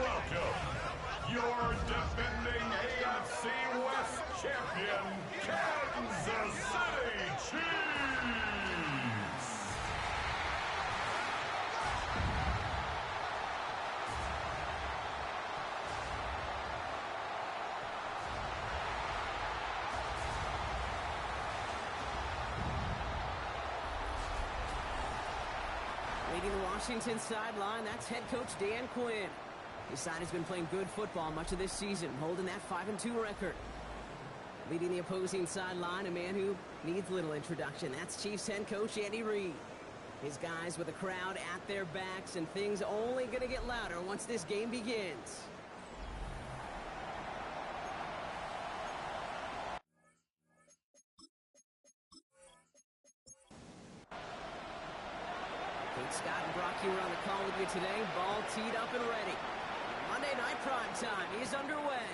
welcome your defending AFC West champion, Kansas City Chiefs. Leading the Washington sideline, that's head coach Dan Quinn. His side has been playing good football much of this season, holding that 5-2 record. Leading the opposing sideline, a man who needs little introduction. That's Chiefs head coach Andy Reid. His guys with a crowd at their backs, and things only going to get louder once this game begins. Scott and Brock, you were on the call with you today. Ball teed up and ready. Monday night prime time is underway.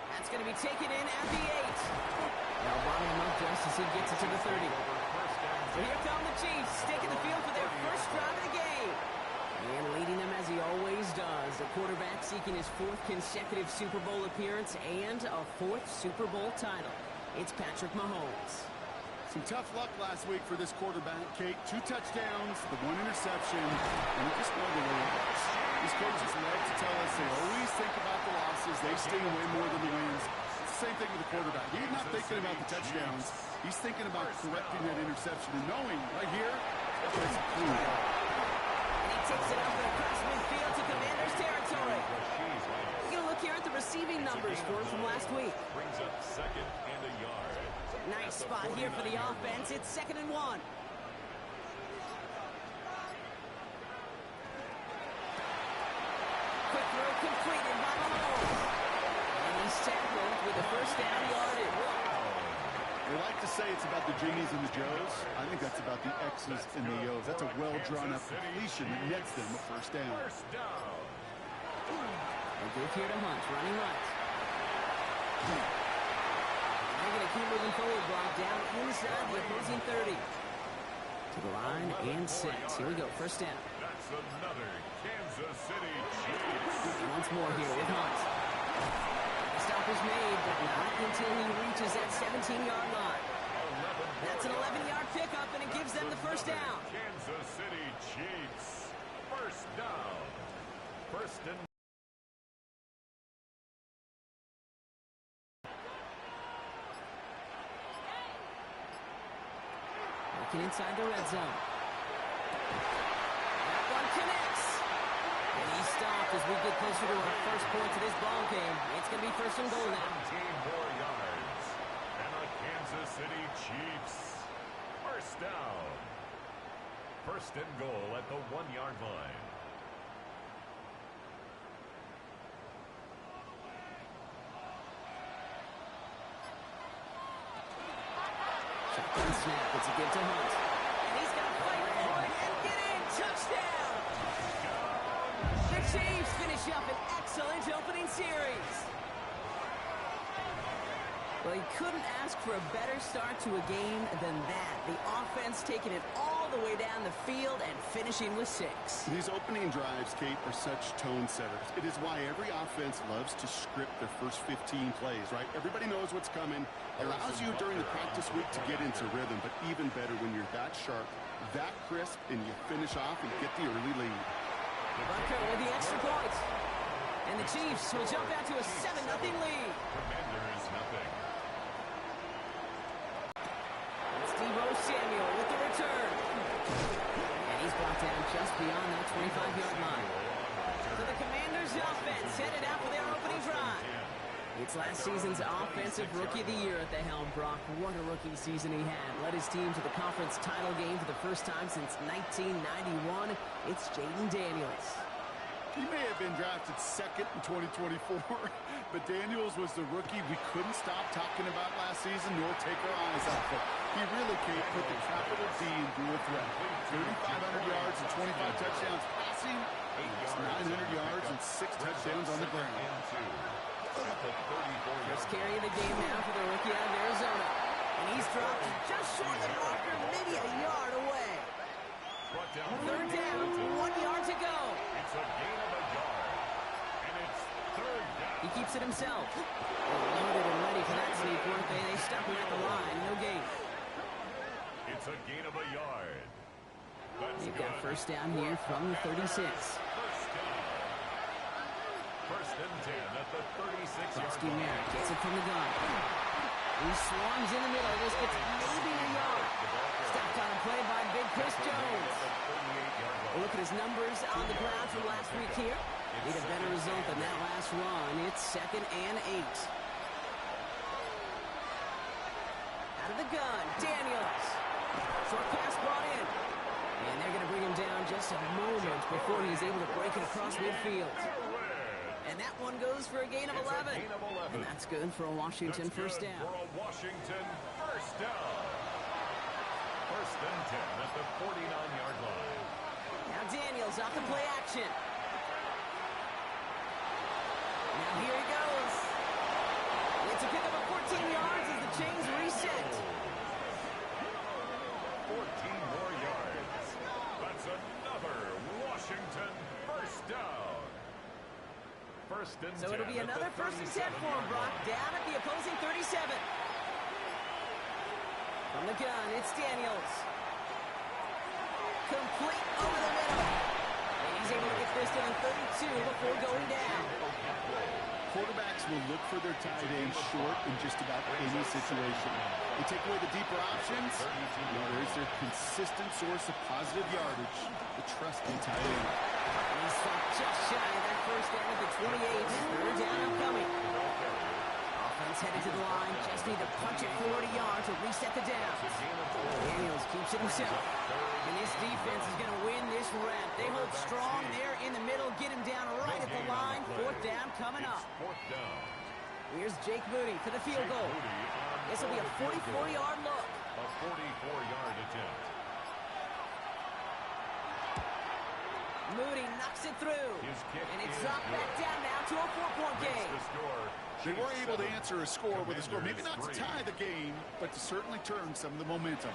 That's going to be taken in at the 8. Now bombing him up just as he gets it to the 30. So here come the Chiefs, taking the field for their first drive of the game. And leading them as he always does. The quarterback seeking his 4th consecutive Super Bowl appearance and a 4th Super Bowl title. It's Patrick Mahomes. Some tough luck last week for this quarterback, Kate. 2 touchdowns, the 1 interception, and you just know the way it works. These coaches love to tell us they always think about the losses. They sting way more than the wins. It's the same thing with the quarterback. He's not thinking about the touchdowns. He's thinking about correcting that interception and knowing right here that it's clean. And he takes it up across midfield to Commanders territory. We're going to look here at the receiving numbers for him from last week. Brings up 2nd and a yard. Nice spot here for the offense. It's 2nd and 1. Quick throw completed by Mahomes. And he's tackled with the first down yardage. They like to say it's about the Jinnies and the Joes. I think that's about the X's and the O's. That's a well-drawn-up completion that nets them a first down. And give here to Hunt, running right. They're going to keep moving forward, Brock, down inside the opposing 30. To the line and set. Here we go, first down. That's another Kansas City Chiefs. Once more here with Hunt. The stop is made, but not until he reaches that 17-yard line. That's an 11-yard pickup, and it gives them the first down. Kansas City Chiefs. First down. First and inside the red zone. That one connects. And he's stopped as we get closer to our first point to this ball game. It's going to be first and goal now. 17 more yards. And the Kansas City Chiefs. First down. First and goal at the 1-yard line. Snap, it's a give to Hunt. And he's going to fight for it and get in. Touchdown! The Chiefs finish up an excellent opening series. Well, he couldn't ask for a better start to a game than that. The offense taking it all the way down the field and finishing with 6. These opening drives, Kate, are such tone setters. It is why every offense loves to script their first 15 plays, right? Everybody knows what's coming. It allows you during the practice week to get into rhythm, but even better when you're that sharp, that crisp, and you finish off and get the early lead. Bucker with the extra point. And the Chiefs will jump out to a 7-0 lead. Commanders nothing. Samuel with the return. And he's brought down just beyond that 25-yard line. So the Commanders' offense headed out for their opening drive. It's last season's Offensive Rookie of the Year at the helm, Brock. What a rookie season he had. Led his team to the conference title game for the first time since 1991. It's Jaden Daniels. He may have been drafted 2nd in 2024, but Daniels was the rookie we couldn't stop talking about last season nor take our eyes off of. He really can't put the capital D in dual threat. 3,500 yards and 25 touchdowns passing. 900 yards and 6 touchdowns on the ground. First carry of the game now for the rookie out of Arizona. And he's dropped just short of the marker, maybe a yard away. 3rd down, 1 yard to go. It's a gain of a yard. He keeps it himself. They're loaded and ready for that sneak, weren't they? They stuck him at the line. No gain. It's a gain of a yard. They've got first down here from the 36. First and 10 at the 36-yard line. Merrick gets it from the gun. He swarms in the middle. This gets maybe a yard. Stopped on a play by Big Chris Jones. Look at his numbers on the ground from last week here. Need a better result than that last run. It's 2nd and 8. Out of the gun, Daniels. Short pass brought in. And they're going to bring him down just a moment before he's able to break it across midfield. And that one goes for a gain of 11. And that's good for a Washington first down. For a Washington first down. First and 10 at the 49-yard line. Now Daniels off the play action. Now here he goes. It's a pickup of 14 yards as the chains reset. 14 more yards. That's another Washington first down. First and 10. So it'll be another first and 10 for him, Brock. Down at the opposing 37. From the gun, it's Daniels. Complete over the middle. And he's able to get this to the 32 before going down. Quarterbacks will look for their tight end short in just about any situation. They take away the deeper options. There's their consistent source of positive yardage, the trusty tight end. He's stopped just shy of that first down at the 28. Third down upcoming. Offense headed to the line. Just need to punch it 40 yards to reset the down. Daniels keeps it himself. And this defense is going to win this round. They hold strong there in the middle. Get him down right at the line. Fourth down coming up. Here's Jake Moody for the field goal. This will be a 44-yard look. A 44-yard attempt. Moody knocks it through. And it's dropped back down now to a 4-point game. They were able to answer a score with a score. Maybe not to tie the game, but to certainly turn some of the momentum.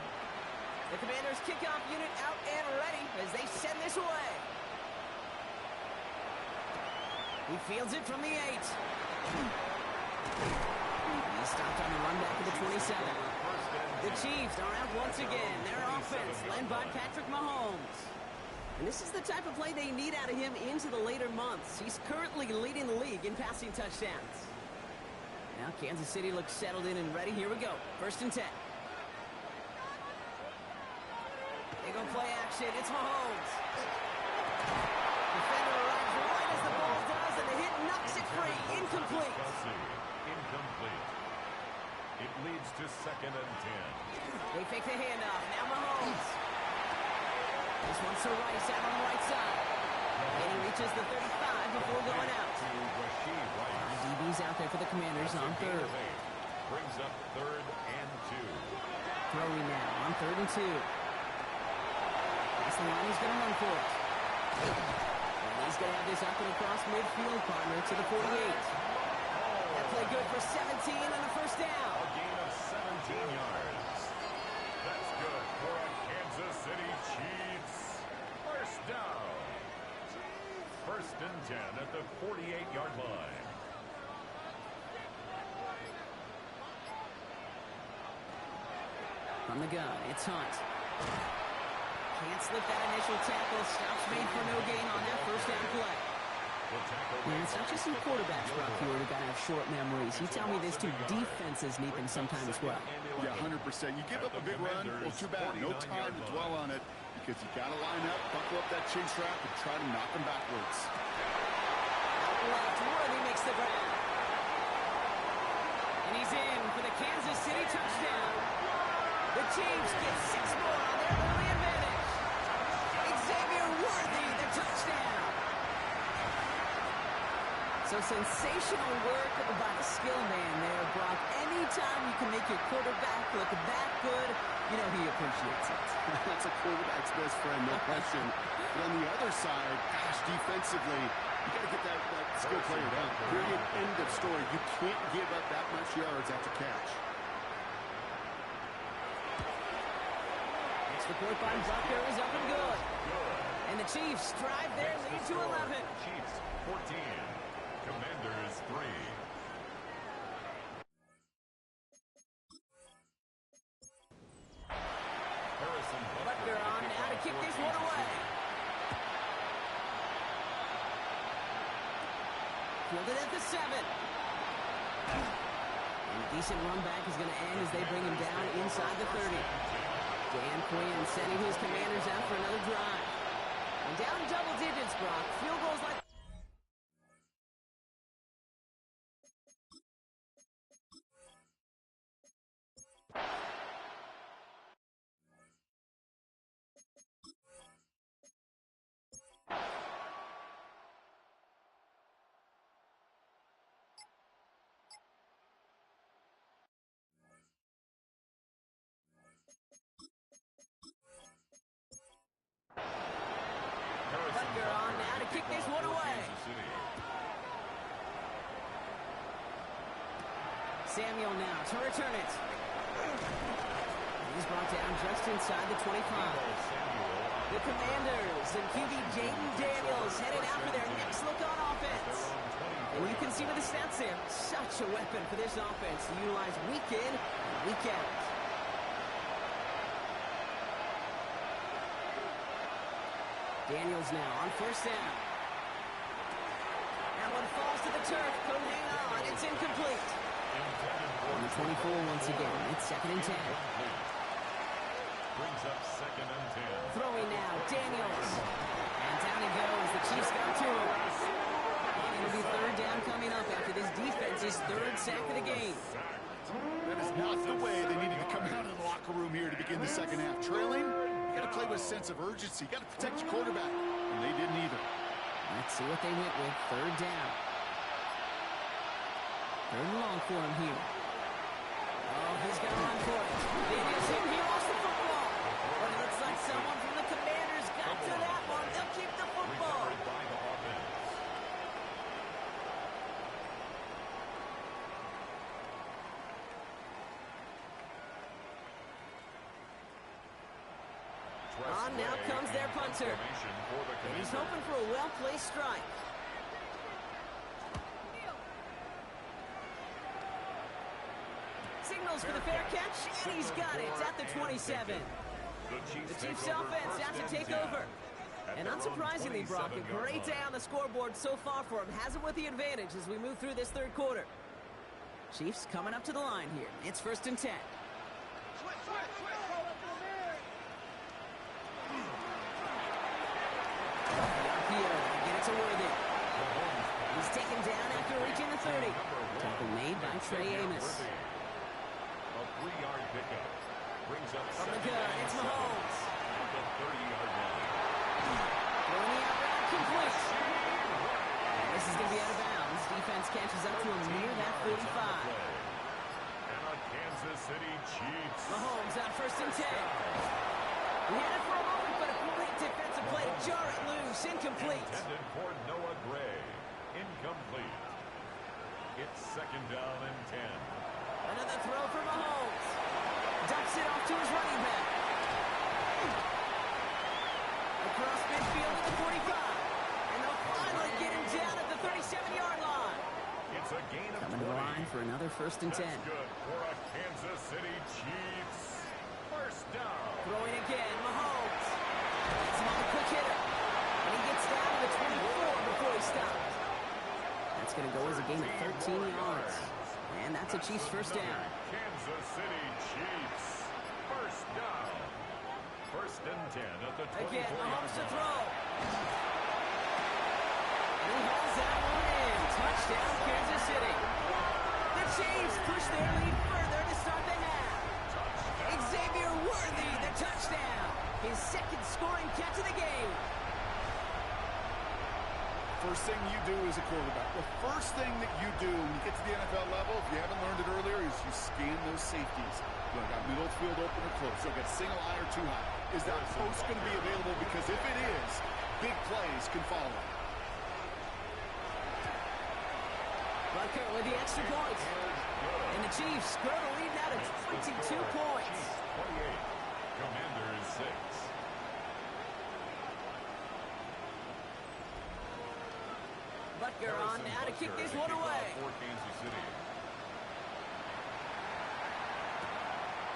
The Commanders' kickoff unit out and ready as they send this away. He fields it from the 8. He stopped on the run back of the 27. The Chiefs are out once again. Their offense led by Patrick Mahomes. And this is the type of play they need out of him into the later months. He's currently leading the league in passing touchdowns. Now Kansas City looks settled in and ready. Here we go. First and 10. They go play action. It's Mahomes. Defender arrives right as the ball does, and the hit knocks it free. Incomplete. Incomplete. It leads to 2nd and 10. They fake the handoff. Now Mahomes. This one's to Rice out on the right side. And he reaches the 35 before going out. DB's out there for the Commanders on third. Brings up 3rd and 2. Throwing now on 3rd and 2. That's the line he's going to run for it. And he's going to have this up and across midfield, partner, to the 48. That play good for 17 on the first down. A gain of 17 yards. That's good for a Kansas City Chiefs. First down. First and 10 at the 48-yard line. From the gun, it's Hunt. Can't slip that initial tackle. Stops made for no gain on that first down play. And it's not just some quarterbacks, Brock, who got to have short memories. You tell me this too, defenses need them sometimes as well. Yeah, 100%. You give up a big run, well, too bad. No time to dwell on it because you got to line up, buckle up that chin strap, and try to knock them backwards. Out left, Worthy makes the grab. And he's in for the Kansas City touchdown. The Chiefs get 6 more on their early advantage. Xavier Worthy, the touchdown. So sensational work by the skill man there, Brock. Anytime you can make your quarterback look that good, you know he appreciates it. That's a quarterback's best friend, no question. But on the other side, gosh, defensively, you got to get that skill player down. Period. End of story. You can't give up that much yards after catch. Next report by Bucker is up and good. And the Chiefs drive their lead to 11. Chiefs 14. Commanders 3. Fielded at the 7. And a decent run back is going to end as they bring him down inside the 30. Dan Quinn sending his Commanders out for another drive. And down double digits, Brock. Field goals like... Butker on now to kick this one away. Samuel now to return it. He's brought down just inside the 25. The Commanders and QB Jaden Daniels headed out for their next look on offense. And you can see with the stats there, such a weapon for this offense to utilize week in and week out. Daniels now on first down. That one falls to the turf. Couldn't hang on. It's incomplete. On the 24 once again. It's 2nd and 10. Brings up 2nd and 10. Throwing now. Daniels. And down he goes. The Chiefs got to him. And it'll be 3rd down coming up after this defense's 3rd sack of the game. That is not the way they needed to come out of the locker room here to begin the second half. Trailing, you got to play with a sense of urgency. You got to protect your quarterback, and they didn't either. Let's see what they went with. 3rd down. 3rd and long for him here. Oh, he's got to run for it. Daniels hit. He lost the football. But it looks like someone from the Commanders got to that one. They'll keep the football. On now comes their punter. And he's hoping for a well-placed strike. Signals for the fair catch, and he's got it at the 27. The Chiefs offense out to take over. And unsurprisingly, Brock, a great day on the scoreboard so far for him. Has it with the advantage as we move through this 3rd quarter. Chiefs coming up to the line here. It's 1st and 10. Worthy. He's taken down after reaching the 30. Tackle made by Trey Amos. A 3-yard pickup. Brings up from the gun, it's Mahomes. At the 30-yard line. Throwing the out route complete. And this is going to be out of bounds. Defense catches up to him near that 45. And a Kansas City Chiefs. Mahomes on 1st and 10. He had it for a moment, but a great defensive play to jar it loose. Incomplete. Intended for Noah Gray. Incomplete. It's 2nd down and 10. Another throw for Mahomes. Ducks it off to his running back. Across midfield at the 45. And they'll finally get him down at the 37-yard line. It's a gain of 20. Coming to the line for another 1st and 10. That's good for a Kansas City Chiefs. 1st down. Throwing again, Mahomes. It's him on a quick hitter. And he gets down to the 24 before he stops. That's going to go as a gain of 13 yards. And that's a Chiefs 1st down. Kansas City Chiefs. 1st down. 1st and 10 at the 24. Again, Mahomes to throw. And he hauls that one in. Touchdown, Kansas City. The Chiefs push their lead further to start the half. Xavier Worthy, the touchdown. His 2nd scoring catch of the game. First thing you do as a quarterback, the first thing that you do when you get to the NFL level, if you haven't learned it earlier, is you scan those safeties. You got middle field open or close. You got single high or too high. Is that post going to be available? Because if it is, big plays can follow. Butker with the extra point. And the Chiefs grow the lead now to 22 points. 28. Commanders 6. Butker on now to kick this one away. For Kansas City.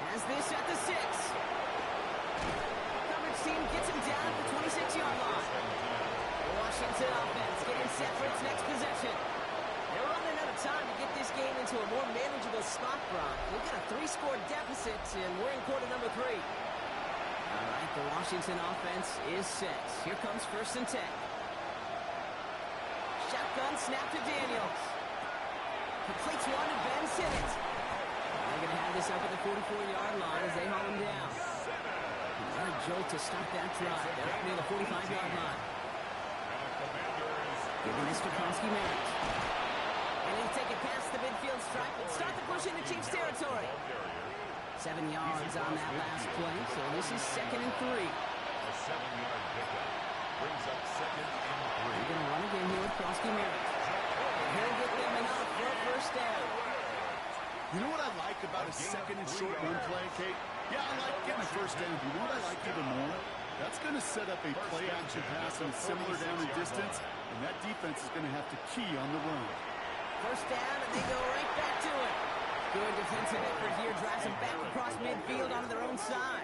Has this at the 6. Coverage team gets him down at the 26-yard line. The Washington offense getting set for its next possession. and we're in quarter number 3. All right, the Washington offense is set. Here comes 1st and 10. Shotgun snap to Daniels. Completes one to Ben Simmons. They're going to have this up at the 44-yard line as they haul him down. What a jolt to stop that drive. They're up near the 45-yard line. Giving this to Kronsky-Merritt. And he'll take it past the midfield stripe and start the push into Chiefs territory. 7 yards on that last play, so this is 2nd and 3. A 7-yard pickup brings up 2nd and 3. They're going to run again here with Kronsky-Merritt. He'll get them enough for a 1st down. You know what I like about a 2nd and short run play, Kate? Yeah, I like getting a 1st down. But you know what I like even more? That's going to set up a play-action pass and a similar down and distance, and that defense is going to have to key on the run. 1st down, and they go right back to it. Good defensive effort here. Drives them back across midfield onto their own side.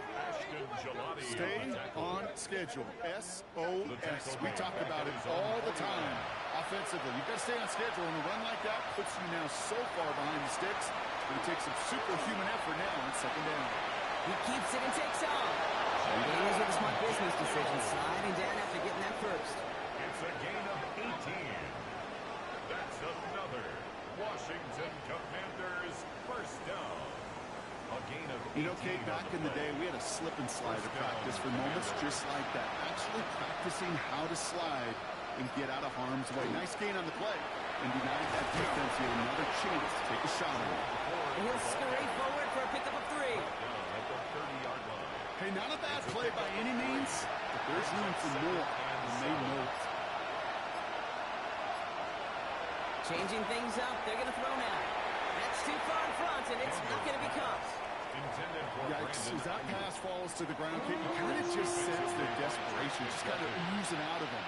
Stay on schedule. SOS. We talk about it all the time. Offensively, you've got to stay on schedule, and a run like that puts you now so far behind the sticks. It's going to take some superhuman effort now on 2nd down. He keeps it and takes off. And Daniels with a smart business decision, sliding down after getting that 1st. It's a gain of 18. That's another Washington Commanders 1st down. A gain of 18. You know, Kate, back in the day, we had a slip and slide of practice for moments just like that. Actually practicing how to slide and get out of harm's way. Nice gain on the play. And denied that defense here another chance to take a shot at it. And he'll scurry forward for a pickup of 3. At the 30-yard line. Hey, not a bad play by any means, but there's room for more, and they know it. Changing things up, they're going to throw now. That's too far in front, and it's not going to be caught. Yikes, as that pass falls to the ground, Kate, you kind of just sense their desperation, just kind of oozing out of them.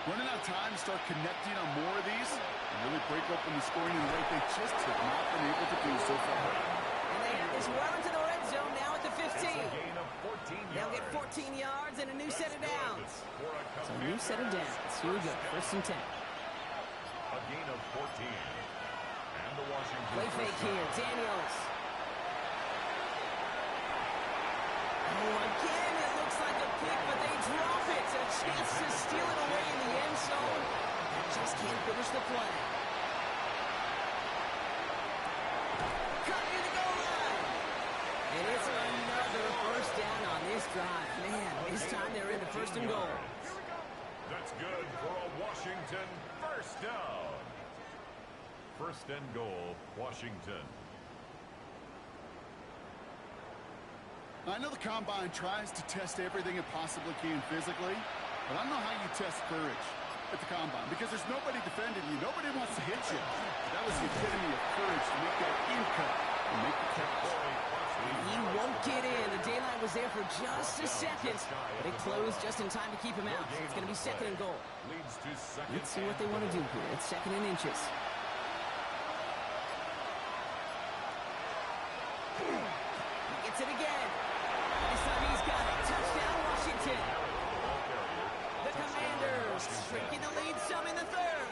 Running out of time to start connecting on more of these and really break open the scoring in a way they just have not been able to do so far. And they have this well into the red zone now at the 15. They'll get 14 yards and a new set of downs. So a new set of downs. Here we go, 1st and 10. A gain of 14. And the Washington play fake here, Daniels. Oh, again, it looks like a pick, but they drop it. A chance to steal it away in the end zone. And just can't finish the play. Cut near the goal line. And it's another 1st down on this drive. Man, this time they're into 1st and goal. That's good for a Washington 1st down. 1st and goal, Washington. I know the Combine tries to test everything it possibly can physically, but I don't know how you test courage at the Combine because there's nobody defending you. Nobody wants to hit you. That was the epitome of courage to make that in cut and make the catch. He won't get in. The daylight was there for just a second, but it closed just in time to keep him out. So it's going to be 2nd and goal. Let's see what they want to do here. It's 2nd and inches. He gets it again. This time he's got it. Touchdown, Washington. The Commanders shrinking the lead some in the 3rd.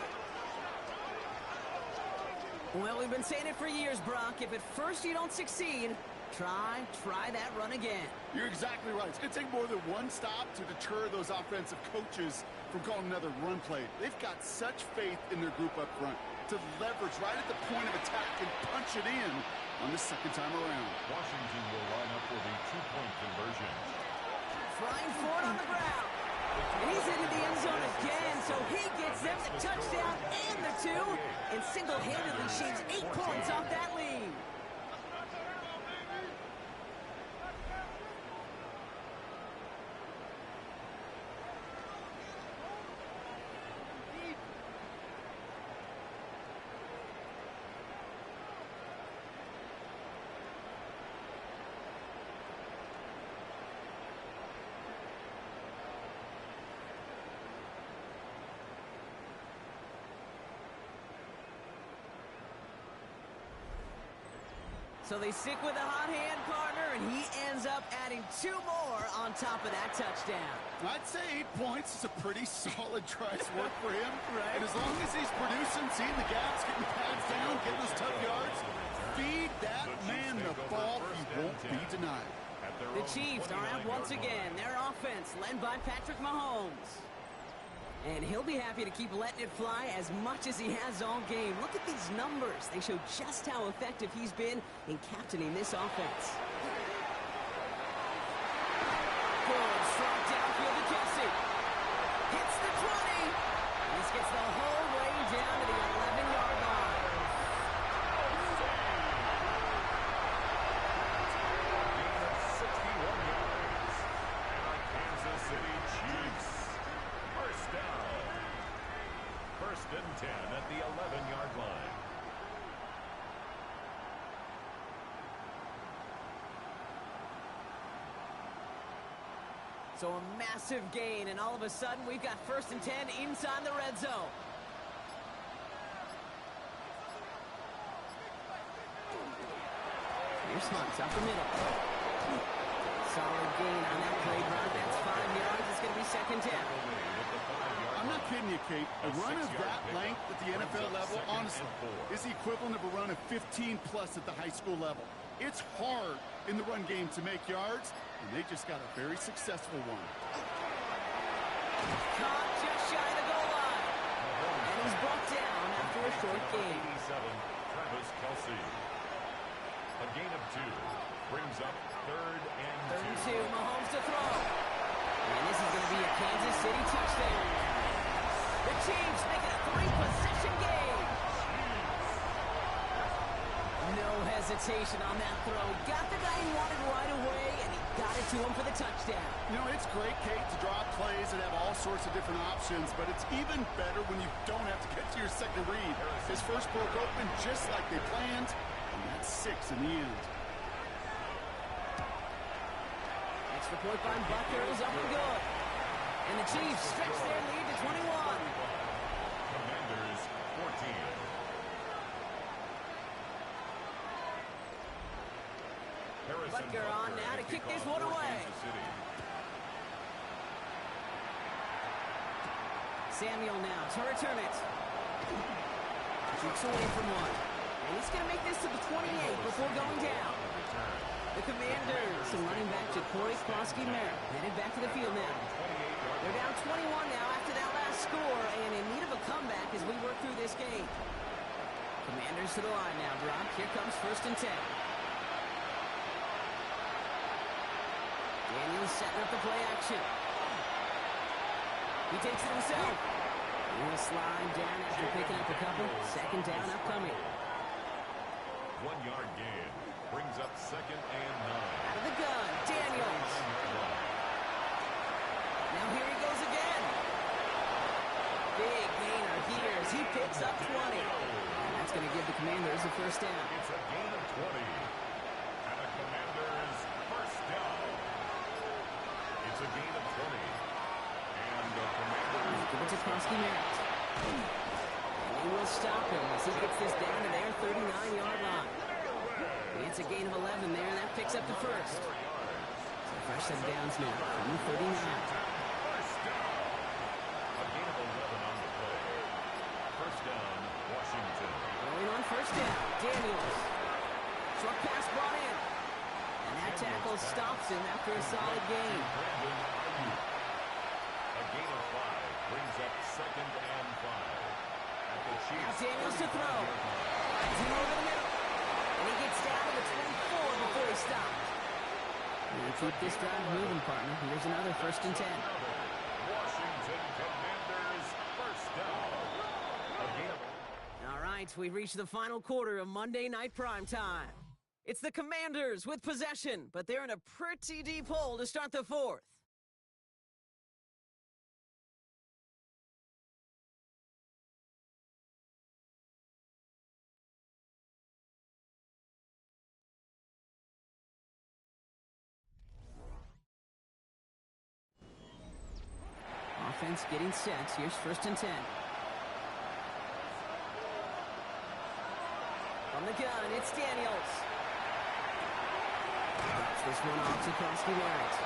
Well, we've been saying it for years, Brock. If at first you don't succeed, try that run again. You're exactly right. It's going to take more than one stop to deter those offensive coaches from calling another run play. They've got such faith in their group up front to leverage right at the point of attack and punch it in on the 2nd time around. Washington will line up for the 2-point conversion. Flying forward on the ground. And he's into the end zone again, so he gets them the touchdown and the 2, and single-handedly shaves 8 points off that lead. So they stick with the hot hand partner, and he ends up adding 2 more on top of that touchdown. I'd say 8 points is a pretty solid try's work for him. Right. And as long as he's producing, seeing the gaps, getting the pads down, getting those tough yards, feed that man the ball, he won't be denied. Chiefs are up once again. Their offense led by Patrick Mahomes. And he'll be happy to keep letting it fly as much as he has all game. Look at these numbers. They show just how effective he's been in captaining this offense. Good, strong downfield to Kelsey. Hits the 20. This gets the whole way down to the 11-yard line. Gain of 61 yards. And our Kansas City Chiefs. First down. First and 10 at the 11-yard line. So a massive gain, and all of a sudden we've got first and 10 inside the red zone. Here's Hunt up the middle. Solid gain on that play, Brock. That's 5 yards. It's going to be second down. I'm not kidding you, Kate. A run of that length at the NFL level, honestly, is the equivalent of a run of 15-plus at the high school level. It's hard in the run game to make yards, and they just got a very successful one. Caught just shy of the goal line. And he's brought down after a short gain. 87, Travis Kelsey. A gain of 2 brings up third and 2. Mahomes to throw. And this is going to be a Kansas City touchdown. The Chiefs make it a 3-possession game. No hesitation on that throw. Got the guy he wanted right away, and he got it to him for the touchdown. You know, it's great, Kate, to draw plays and have all sorts of different options, but it's even better when you don't have to get to your second read. His first broke open just like they planned, and that's 6 in the end. Extra point by Butker is up and good. And the Chiefs stretch their lead to 21. Commanders 14. Butker on now to kick this one away. Samuel now to return it. Kicks away from one. And he's going to make this to the 28 before going down. The Commanders, some running back to Corey Krosky-Merritt, headed back to the field now. They're down 21 now after that last score, and in need of a comeback as we work through this game. Commanders to the line now, Brock. Here comes first and 10. Daniels setting up the play action. He takes it himself. He'll slide down after picking up a couple. Second down upcoming. 1-yard gain brings up second and 9. Out of the gun, Daniels. Now here he goes again. Big gainer here as he picks up 20. And that's going to give the Commanders a first down. It's a gain of 20. And the Commanders first down. It's a gain of 20. And the Commanders give it to Krosky-Merritt. And he will stop him as he gets this down to their 39-yard line. It's a gain of 11 there, and that picks up the first. So fresh set of downs now from the 39. First down. A gain of 11 on the play. First down, Washington. Going on first down, Daniels. Short pass brought in. And that tackle stops him after a solid gain. A gain of 5 brings up second and 5. At the Chiefs. Now Daniels to throw. He's over the middle. And he gets down to the 24 before he stops. You keep this drive moving, partner. Here's another first and 10. Washington Commanders first down. All right, we've reached the final quarter of Monday Night Primetime. It's the Commanders with possession, but they're in a pretty deep hole to start the fourth. Offense getting set. Here's first and 10. From the gun, it's Daniels. Drops this one off to Krosky-Merritt.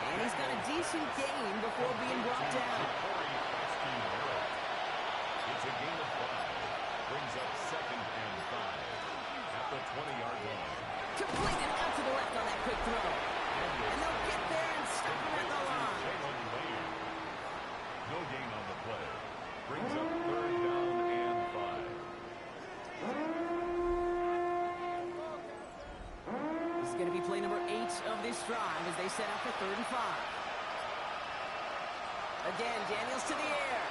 And he's got a decent gain before being brought down. It's a gain of 5. Brings up second and 5 at the 20-yard line. Completed out to the left on that quick throw. And they'll get there and stop him at the line. No gain on the play. Brings up 3rd down and 5. This is going to be play number 8 of this drive as they set up for 3rd and 5. Again, Daniels to the air.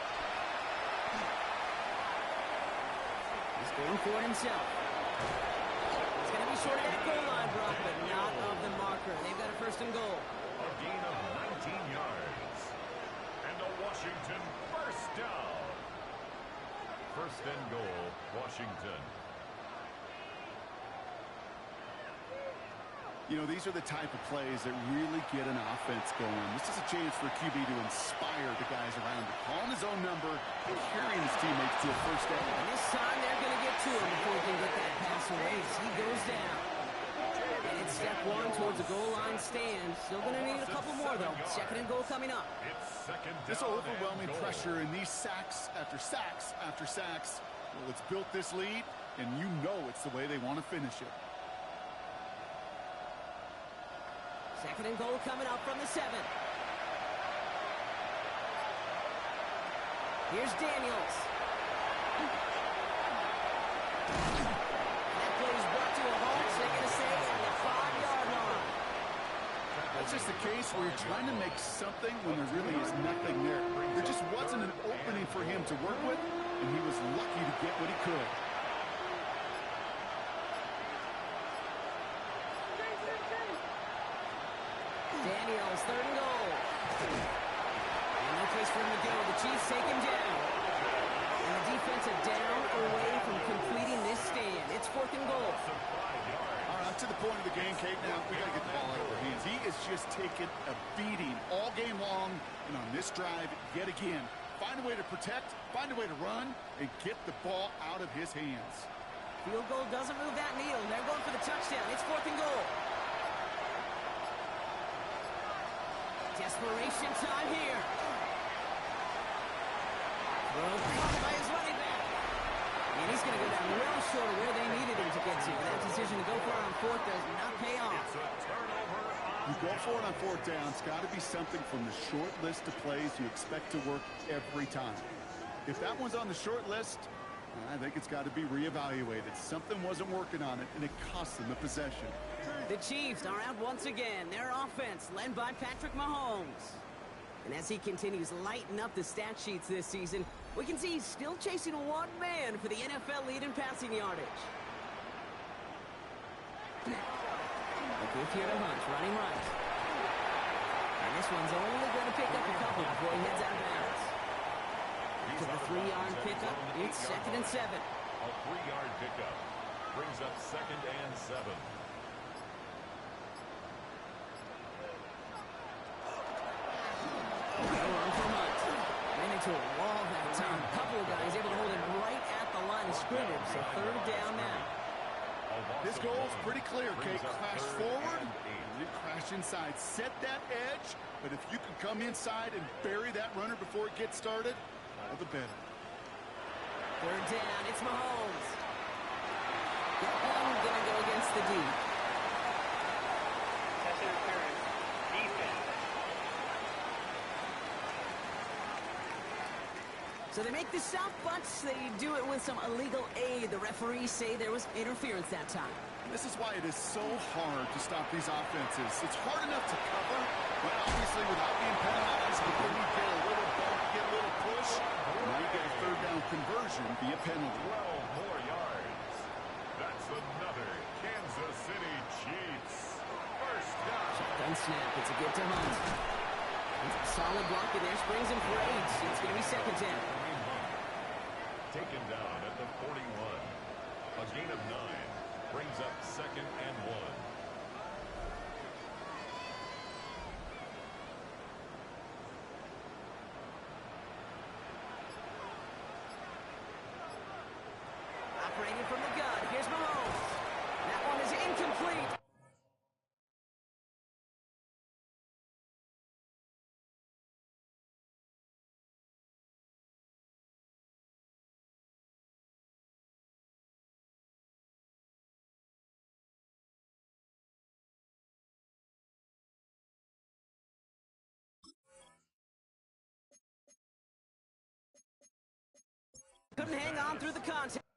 He's going for it himself. It's going to be short of that goal line, Brock, but not of the marker. They've got a 1st and goal. A gain of 19 yards. And a Washington 1st down. 1st and goal, Washington. You know, these are the type of plays that really get an offense going. This is a chance for QB to inspire the guys around him, calling his own number and carrying his teammates to a 1st down. And this time they're going to get to him before he can get that pass away as he goes down. And it's step 1 towards a goal line stand. Still going to need a couple more, though. 2nd and goal coming up. It's 2nd down. This overwhelming pressure and these sacks after sacks after sacks. Well, it's built this lead, and you know it's the way they want to finish it. 2nd and goal coming up from the 7. Here's Daniels. That play is brought to a halt, so they're going to say at the 5-yard line. That's just the case where you're trying to make something when there really is nothing there. There just wasn't an opening for him to work with, and he was lucky to get what he could. Daniels, 3rd and goal. And no place for him to go. The Chiefs take him down. And the defensive down away from completing this stand. It's 4th and goal. All right, up to the point of the game, Kate. Now, we got to get the ball out of our hands. He is just taking a beating all game long. And on this drive, yet again, find a way to protect, find a way to run, and get the ball out of his hands. Field goal doesn't move that needle. They're going for the touchdown. It's 4th and goal. Desperation time here. Well, caught by his running back. And he's going to go down well short of where they needed him to get to. That decision to go for it on 4th does not pay off. It's a turnover. You go for it on 4th down. It's got to be something from the short list of plays you expect to work every time. If that one's on the short list, I think it's got to be reevaluated. Something wasn't working on it, and it cost them the possession. The Chiefs are out once again. Their offense led by Patrick Mahomes. And as he continues lighting up the stat sheets this season, we can see he's still chasing one man for the NFL lead in passing yardage. A good here to Hunt, running right. And this one's only going to pick up a couple before he heads out of bounds. To the 3-yard pickup, it's 2nd and 7. A 3-yard pickup brings up 2nd and 7. Ran into a wall that time. A couple of guys able to hold him right at the line of scrimmage. So 3rd down now. This goal is pretty clear, Kate. Crash forward and then crash inside. Set that edge, but if you can come inside and bury that runner before it gets started, all the better. 3rd down, it's Mahomes. That one going to go against the D. Pass interference. Defense. So they make the stop, but they do it with some illegal aid. The referees say there was interference that time. This is why it is so hard to stop these offenses. It's hard enough to cover, but obviously without being penalized, but then you get a little bump, get a little push, now you get a 3rd down conversion via penalty. 12 more yards. That's another Kansas City Chiefs 1st down. Shotgun snap. It's a good to Hunt. Solid block in there. Springs him for 8. It's going to be 2nd down. Taken down at the 41. A gain of 9 brings up 2nd and 1. Operating from the gun. Here's Mahomes. That one is incomplete. Couldn't hang on through the contest.